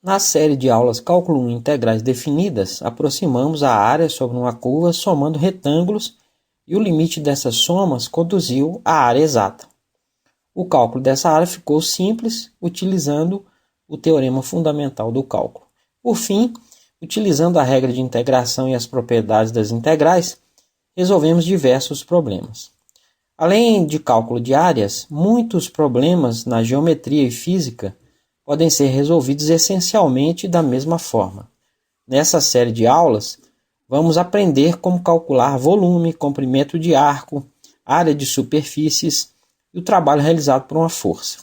Na série de aulas Cálculo 1 Integrais Definidas, aproximamos a área sobre uma curva somando retângulos e o limite dessas somas conduziu à área exata. O cálculo dessa área ficou simples, utilizando o teorema fundamental do cálculo. Por fim, utilizando a regra de integração e as propriedades das integrais, resolvemos diversos problemas. Além de cálculo de áreas, muitos problemas na geometria e física podem ser resolvidos essencialmente da mesma forma. Nessa série de aulas, vamos aprender como calcular volume, comprimento de arco, área de superfícies e o trabalho realizado por uma força.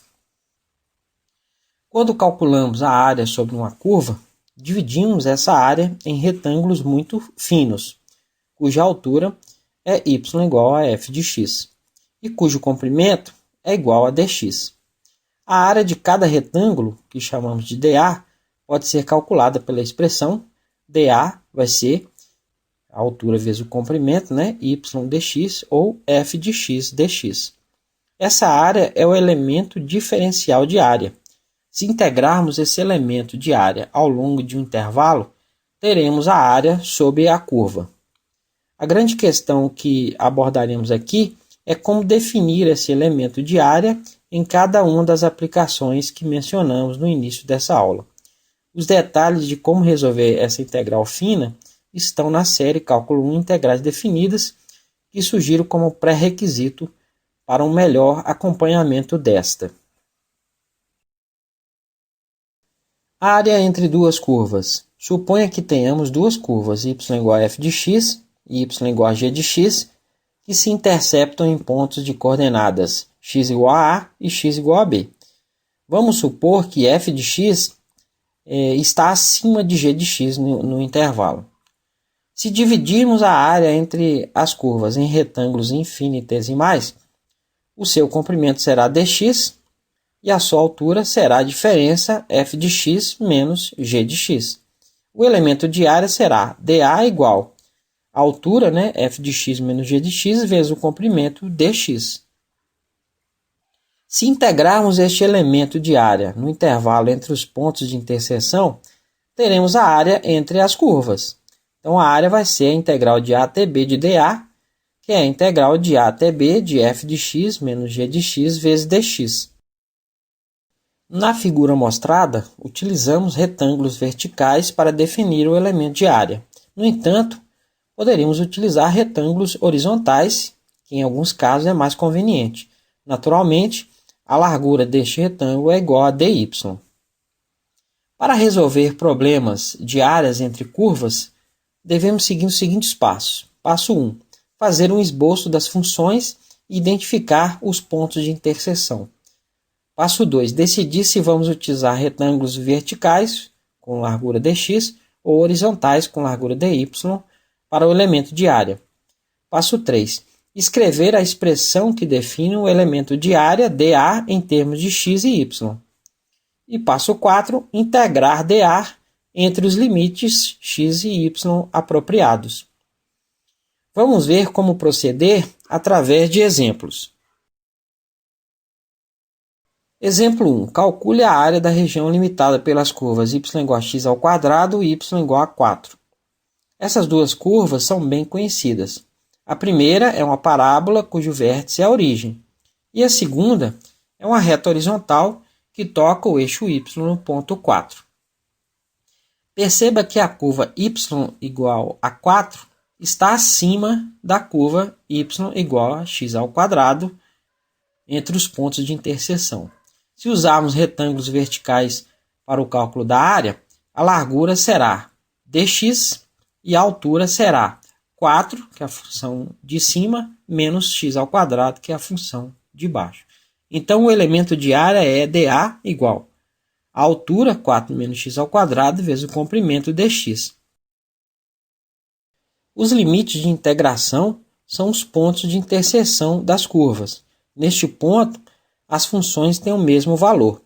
Quando calculamos a área sobre uma curva, dividimos essa área em retângulos muito finos, cuja altura é y igual a f de x, e cujo comprimento é igual a dx. A área de cada retângulo, que chamamos de dA, pode ser calculada pela expressão dA vai ser a altura vezes o comprimento, y dx, ou f de x dx. Essa área é o elemento diferencial de área. Se integrarmos esse elemento de área ao longo de um intervalo, teremos a área sobre a curva. A grande questão que abordaremos aqui é como definir esse elemento de área em cada uma das aplicações que mencionamos no início dessa aula. Os detalhes de como resolver essa integral fina estão na série Cálculo 1 Integrais Definidas, que sugiro como pré-requisito para um melhor acompanhamento desta. Área entre duas curvas. Suponha que tenhamos duas curvas, y igual a f de x e y igual a g de x, que se interceptam em pontos de coordenadas x igual a A e x igual a B. Vamos supor que f de x está acima de g de x no intervalo. Se dividirmos a área entre as curvas em retângulos infinitesimais, o seu comprimento será dx e a sua altura será a diferença f de x menos g de x. O elemento de área será dA igual a altura, f de x menos g de x, vezes o comprimento dx. Se integrarmos este elemento de área no intervalo entre os pontos de interseção, teremos a área entre as curvas. Então, a área vai ser a integral de A até B de dA, que é a integral de A até B de f de x menos g de x vezes dx. Na figura mostrada, utilizamos retângulos verticais para definir o elemento de área. No entanto, poderíamos utilizar retângulos horizontais, que em alguns casos é mais conveniente. Naturalmente, a largura deste retângulo é igual a dy. Para resolver problemas de áreas entre curvas, devemos seguir os seguintes passos. Passo 1. Fazer um esboço das funções e identificar os pontos de interseção. Passo 2. Decidir se vamos utilizar retângulos verticais, com largura dx, ou horizontais, com largura dy, para o elemento de área. Passo 3. Escrever a expressão que define o elemento de área dA em termos de x e y. E passo 4. Integrar dA entre os limites x e y apropriados. Vamos ver como proceder através de exemplos. Exemplo 1. Calcule a área da região limitada pelas curvas y igual a x ao quadrado e y igual a 4. Essas duas curvas são bem conhecidas. A primeira é uma parábola cujo vértice é a origem. E a segunda é uma reta horizontal que toca o eixo y no ponto 4. Perceba que a curva y igual a 4 está acima da curva y igual a x ao quadrado entre os pontos de interseção. Se usarmos retângulos verticais para o cálculo da área, a largura será dx e a altura será 4, que é a função de cima, menos x ao quadrado, que é a função de baixo. Então, o elemento de área é dA igual a altura, 4 menos x ao quadrado, vezes o comprimento dx. Os limites de integração são os pontos de interseção das curvas. Neste ponto, as funções têm o mesmo valor.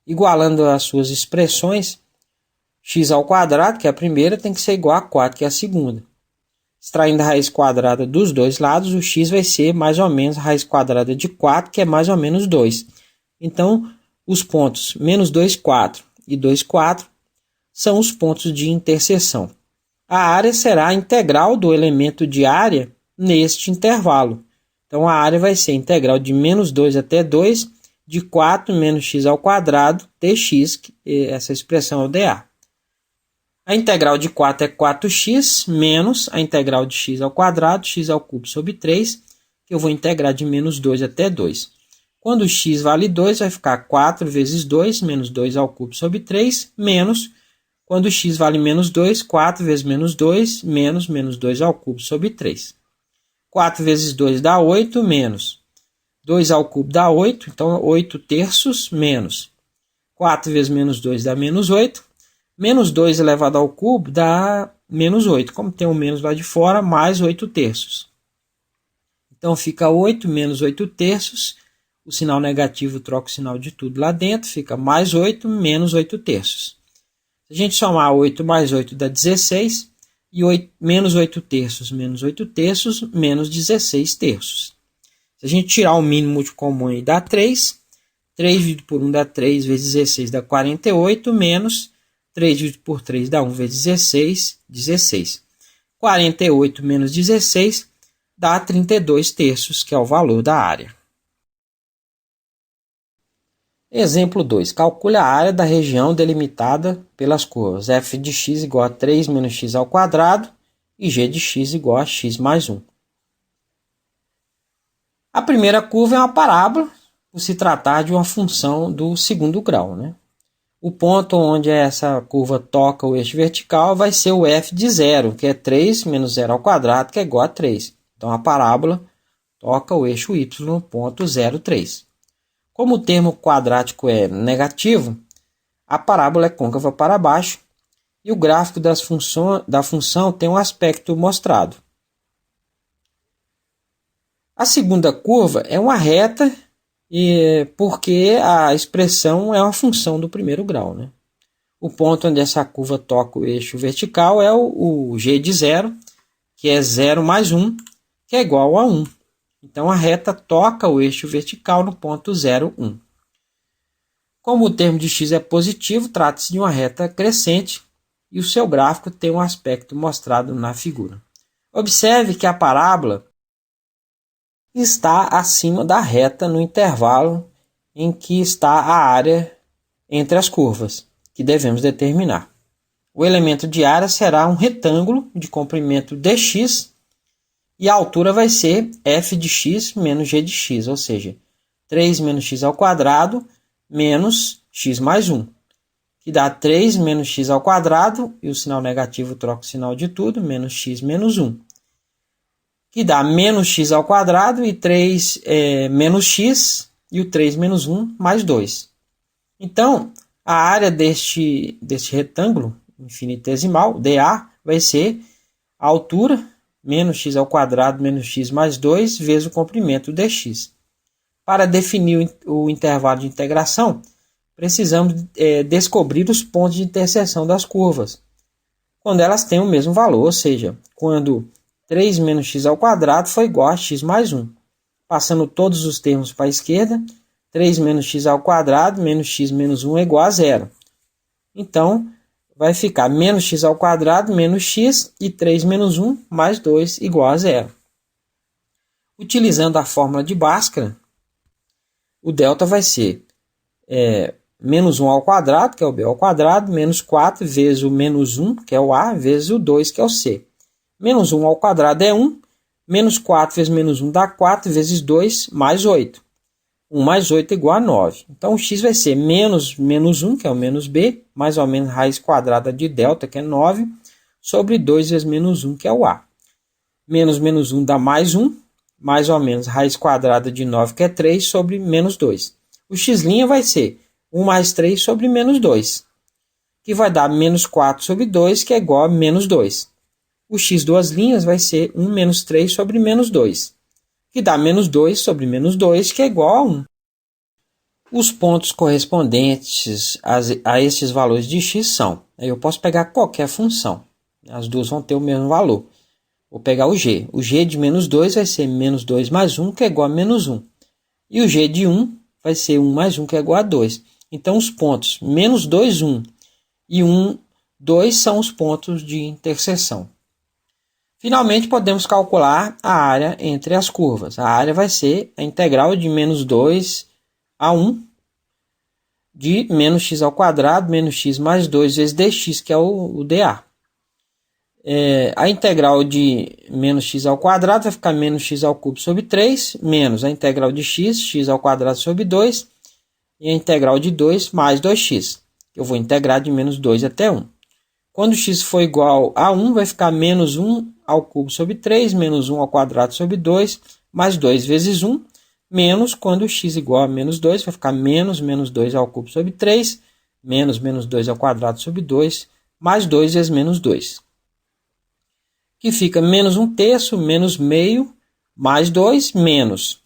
Igualando as suas expressões, x ao quadrado, que é a primeira, tem que ser igual a 4, que é a segunda. Extraindo a raiz quadrada dos dois lados, o x vai ser mais ou menos a raiz quadrada de 4, que é mais ou menos 2. Então, os pontos menos 2, 4 e 2, 4 são os pontos de interseção. A área será a integral do elemento de área neste intervalo. Então, a área vai ser a integral de menos 2 até 2 de 4 menos x ao quadrado dx, essa expressão é o dA. A integral de 4 é 4x menos a integral de x ao quadrado, x ao cubo sobre 3, que eu vou integrar de menos 2 até 2. Quando x vale 2, vai ficar 4 vezes 2, menos 2 ao cubo sobre 3, menos, quando x vale menos 2, 4 vezes menos 2, menos 2 ao cubo sobre 3. 4 vezes 2 dá 8, menos 2 ao cubo dá 8, então 8 terços, menos 4 vezes menos 2 dá menos 8. Menos 2 elevado ao cubo dá menos 8. Como tem um menos lá de fora, mais 8 terços. Então, fica 8 menos 8 terços. O sinal negativo troca o sinal de tudo lá dentro. Fica mais 8 menos 8 terços. Se a gente somar 8 mais 8 dá 16. E 8, menos 8 terços menos 8 terços menos 16 terços. Se a gente tirar o mínimo múltiplo comum aí dá 3. 3 dividido por 1 dá 3 vezes 16 dá 48 menos 3 dividido por 3 dá 1 vezes 16, 16. 48 menos 16 dá 32 terços, que é o valor da área. Exemplo 2. Calcule a área da região delimitada pelas curvas f de x igual a 3 menos x ao quadrado e g de x igual a x mais 1. A primeira curva é uma parábola, por se tratar de uma função do segundo grau, né? O ponto onde essa curva toca o eixo vertical vai ser o f de 0, que é 3 menos 0 ao quadrado, que é igual a 3. Então, a parábola toca o eixo y no ponto 0, 3. Como o termo quadrático é negativo, a parábola é côncava para baixo e o gráfico da função tem um aspecto mostrado. A segunda curva é uma reta, porque a expressão é uma função do primeiro grau, né? O ponto onde essa curva toca o eixo vertical é o g de 0, que é 0 mais 1, que é igual a 1. Então, a reta toca o eixo vertical no ponto 0, 1. Como o termo de x é positivo, trata-se de uma reta crescente e o seu gráfico tem um aspecto mostrado na figura. Observe que a parábola está acima da reta no intervalo em que está a área entre as curvas, que devemos determinar. O elemento de área será um retângulo de comprimento dx e a altura vai ser f de x menos g de x, ou seja, 3 menos x ao quadrado menos x mais 1, que dá 3 menos x ao quadrado, e o sinal negativo troca o sinal de tudo, menos x menos 1. Que dá menos x ao quadrado e 3 menos x, e o 3 menos 1 mais 2. Então, a área deste retângulo infinitesimal, dA, vai ser a altura, menos x ao quadrado menos x mais 2, vezes o comprimento dx. Para definir o intervalo de integração, precisamos descobrir os pontos de interseção das curvas, quando elas têm o mesmo valor, ou seja, quando 3 menos x ao quadrado foi igual a x mais 1. Passando todos os termos para a esquerda, 3 menos x ao quadrado menos x menos 1 é igual a 0. Então, vai ficar menos x ao quadrado menos x e 3 menos 1 mais 2 igual a 0. Utilizando a fórmula de Bhaskara, o delta vai ser menos 1 ao quadrado, que é o b ao quadrado, menos 4 vezes o menos 1, que é o a, vezes o 2, que é o c. Menos 1 ao quadrado é 1, menos 4 vezes menos 1 dá 4, vezes 2, mais 8. 1 mais 8 é igual a 9. Então, o x vai ser menos 1, que é o menos b, mais ou menos raiz quadrada de delta, que é 9, sobre 2 vezes menos 1, que é o a. Menos 1 dá mais 1, mais ou menos raiz quadrada de 9, que é 3, sobre menos 2. O x' vai ser 1 mais 3 sobre menos 2, que vai dar menos 4 sobre 2, que é igual a menos 2. O x duas linhas vai ser 1 menos 3 sobre menos 2, que dá menos 2 sobre menos 2, que é igual a 1. Os pontos correspondentes a estes valores de x são, eu posso pegar qualquer função, as duas vão ter o mesmo valor. Vou pegar o g. O g de menos 2 vai ser menos 2 mais 1, que é igual a menos 1. E o g de 1 vai ser 1 mais 1, que é igual a 2. Então, os pontos menos 2, 1 e 1 2 são os pontos de interseção. Finalmente, podemos calcular a área entre as curvas. A área vai ser a integral de menos 2 a 1 de menos x ao quadrado, menos x mais 2 vezes dx, que é o dA. A integral de menos x ao quadrado vai ficar menos x ao cubo sobre 3, menos a integral de x ao quadrado sobre 2, e a integral de 2 mais 2x. Eu vou integrar de menos 2 até 1. Quando x for igual a 1, vai ficar menos 1 ao cubo sobre 3, menos 1 ao quadrado sobre 2, mais 2 vezes 1, menos, quando x igual a menos 2, vai ficar menos 2 ao cubo sobre 3, menos 2 ao quadrado sobre 2, mais 2 vezes menos 2. Que fica menos 1/3, menos meio, mais 2, menos.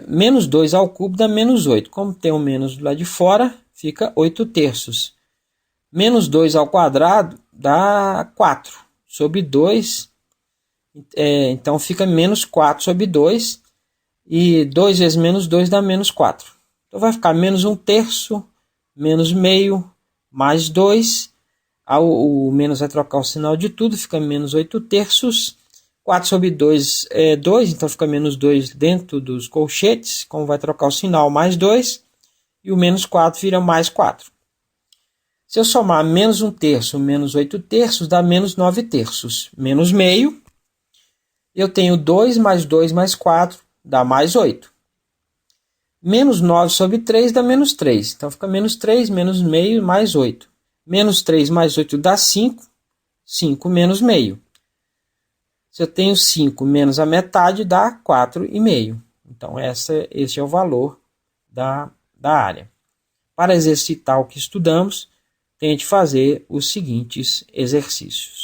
Menos 2 ao cubo dá menos 8. Como tem um menos do lado de fora, fica 8/3. Menos 2 ao quadrado dá 4 sobre 2. Então fica menos 4 sobre 2. E 2 vezes menos 2 dá menos 4. Então vai ficar menos 1/3, menos meio, mais 2. O menos vai trocar o sinal de tudo, fica menos 8/3. 4 sobre 2 é 2, então fica menos 2 dentro dos colchetes. Como vai trocar o sinal, mais 2. E o menos 4 vira mais 4. Se eu somar menos 1/3, menos 8/3, dá menos 9/3. Menos meio, eu tenho 2 mais 2 mais 4, dá mais 8. Menos 9 sobre 3 dá menos 3. Então fica menos 3, menos meio, mais 8. Menos 3 mais 8 dá 5. 5 menos meio. Se eu tenho 5 menos a metade, dá 4,5. Então esse é o valor da área. Para exercitar o que estudamos, tente fazer os seguintes exercícios.